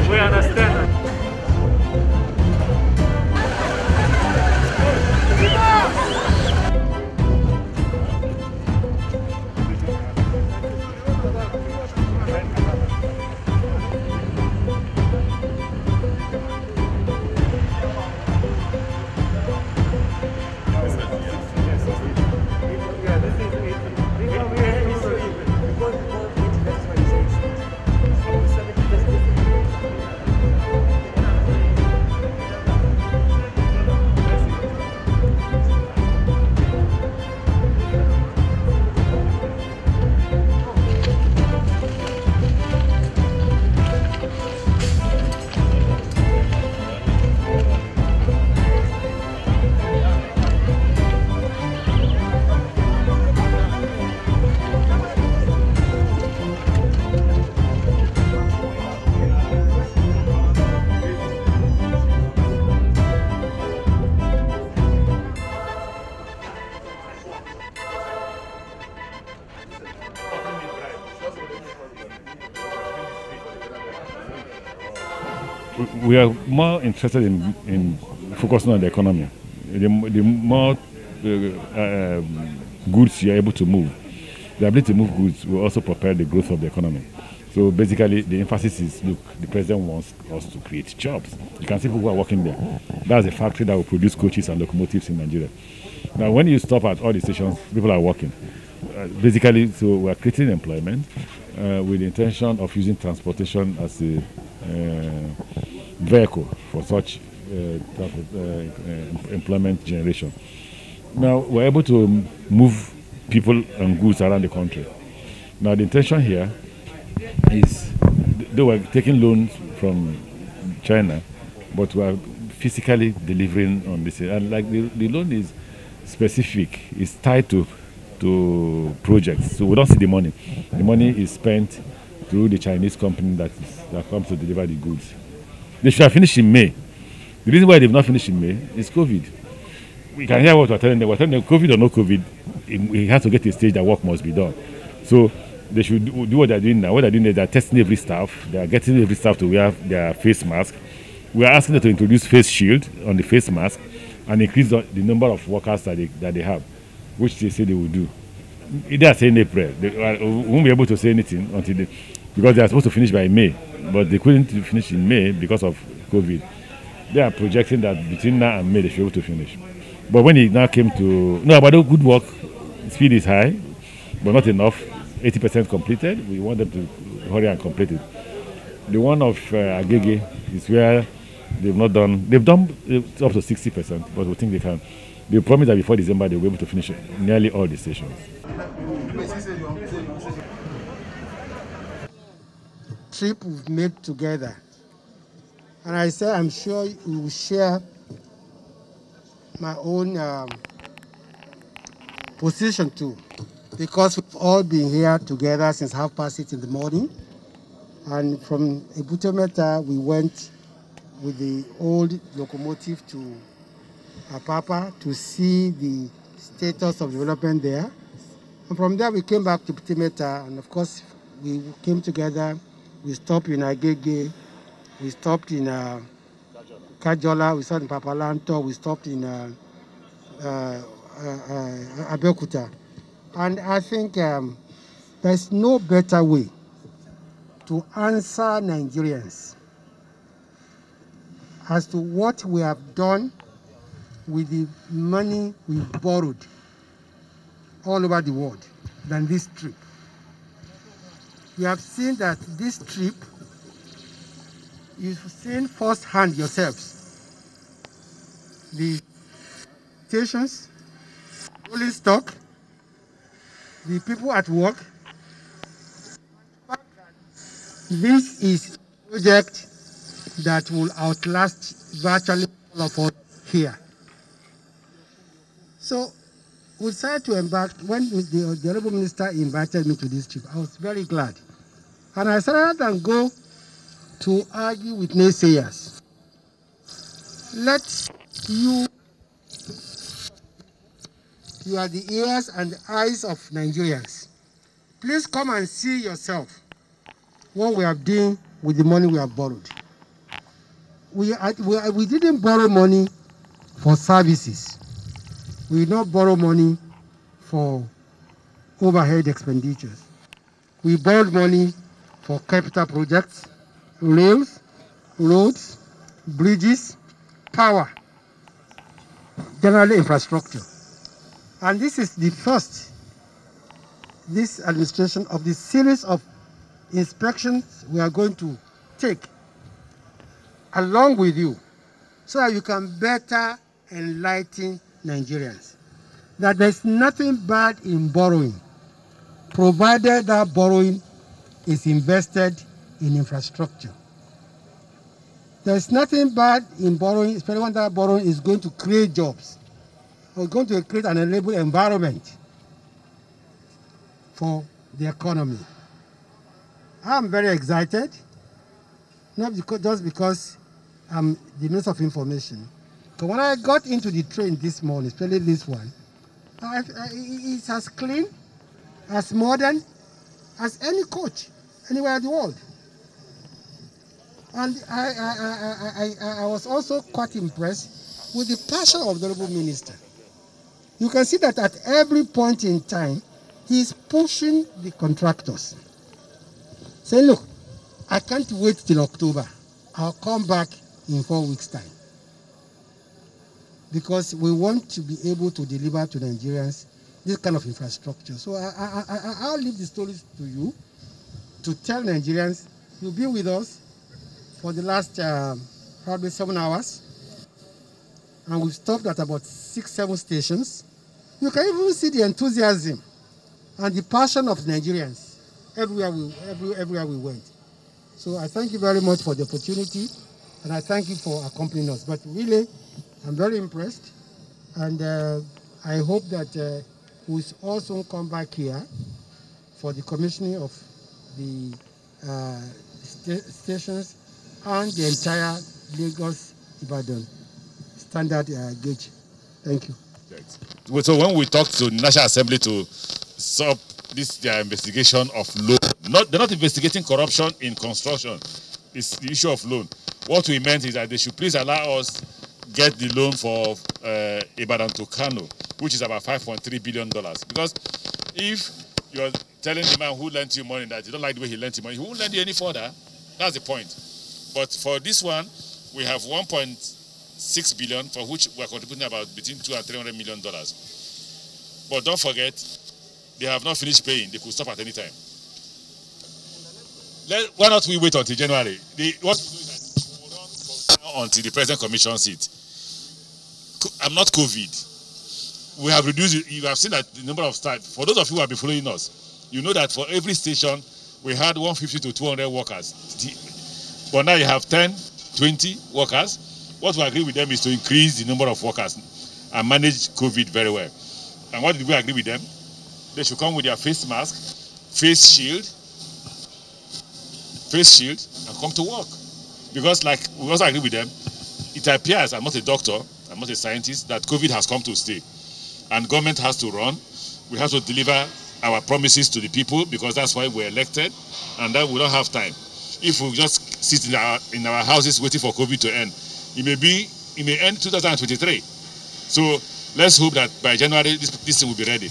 We understand. We are more interested in focusing on the economy. The more goods you are able to move, the ability to move goods will also propel the growth of the economy. So basically, the emphasis is, look, the president wants us to create jobs. You can see people who are working there. That's a factory that will produce coaches and locomotives in Nigeria. Now, when you stop at all the stations, people are working. Basically, so we are creating employment with the intention of using transportation as a vehicle for such employment generation. Now, we're able to move people and goods around the country. Now, the intention here is, they were taking loans from China, but we are physically delivering on this. And like the loan is specific, it's tied to projects, so we don't see the money. The money is spent through the Chinese company that comes to deliver the goods. They should have finished in May. The reason why they've not finished in May is COVID. We can hear what we're telling them. We're telling them, COVID or no COVID, it has to get to a stage that work must be done. So they should do what they're doing now. What they're doing is they're testing every staff. They are getting every staff to wear their face mask. We are asking them to introduce face shield on the face mask and increase the number of workers that they have, which they say they will do. They are saying April. They won't be able to say anything until because they are supposed to finish by May, but they couldn't finish in May because of COVID. They are projecting that between now and May they should be able to finish. But when it now came to but the good work, speed is high, but not enough. 80% completed. We want them to hurry and complete it. The one of Agege is where they've not done. They've done up to 60%, but we think they can. They promise that before December they will be able to finish nearly all the stations. Trip we've made together, and I say I'm sure we will share my own position too, because we've all been here together since 6:30 in the morning, and from Ebute Metta we went with the old locomotive to Apapa to see the status of development there. And from there, we came back to Ptimeta, and of course, we came together. We stopped in Agege, we stopped in Kajola, we stopped in Papalanto, we stopped in Abeokuta. And I think there's no better way to answer Nigerians as to what we have done with the money we borrowed all over the world than this trip. You have seen that this trip, you've seen firsthand yourselves the stations, rolling stock, the people at work. This is a project that will outlast virtually all of us here. So we decided to embark. When the Honorable Minister invited me to this trip, I was very glad. And I said, rather than go to argue with naysayers, let you are the ears and the eyes of Nigerians. Please come and see yourself what we have done with the money we have borrowed. We didn't borrow money for services. We did not borrow money for overhead expenditures. We borrowed money for capital projects, rails, roads, bridges, power, generally infrastructure. And this is the first, this administration, of the series of inspections we are going to take along with you so that you can better enlighten Nigerians that there's nothing bad in borrowing, provided that borrowing is invested in infrastructure. There's nothing bad in borrowing, especially when that borrowing is going to create jobs or going to create an enable environment for the economy. I'm very excited, not because, just because I'm the Minister of Information. But when I got into the train this morning, especially this one, it's as clean, as modern as any coach anywhere in the world. And I was also quite impressed with the passion of the Honorable Minister. You can see that at every point in time, he's pushing the contractors. Saying, look, I can't wait till October. I'll come back in 4 weeks' time. Because we want to be able to deliver to Nigerians this kind of infrastructure. So I'll leave the stories to you to tell Nigerians, you'll be with us for the last probably 7 hours. And we've stopped at about 6-7 stations. You can even see the enthusiasm and the passion of Nigerians everywhere we went. So I thank you very much for the opportunity, and I thank you for accompanying us. But really, I'm very impressed, and I hope that we'll also come back here for the commissioning of the stations and the entire Lagos-Ibadan standard gauge. Thank you. So when we talked to the National Assembly to stop this investigation of loan, they're not investigating corruption in construction. It's the issue of loan. What we meant is that they should please allow us get the loan for Ibadan to Kano, which is about $5.3 billion. Because if you're telling the man who lent you money that you don't like the way he lent you money, he won't lend you any further. That's the point. But for this one, we have 1.6 billion, for which we're contributing about between $200 and $300 million. But don't forget, they have not finished paying. They could stop at any time. Why not we wait until January? What we do is that we will run until the President Commission seat. I'm not COVID. We have reduced, you have seen that the number of staff. For those of you who have been following us, you know that for every station, we had 150 to 200 workers. But now you have 10, 20 workers. What we agree with them is to increase the number of workers and manage COVID very well. And what did we agree with them? They should come with their face mask, face shield, and come to work. Because like we also agree with them, it appears, I'm not a doctor, I'm not a scientist, that COVID has come to stay. And government has to run. We have to deliver our promises to the people because that's why we're elected, and that we don't have time. If we just sit in our houses waiting for COVID to end, it may end 2023. So let's hope that by January this thing will be ready.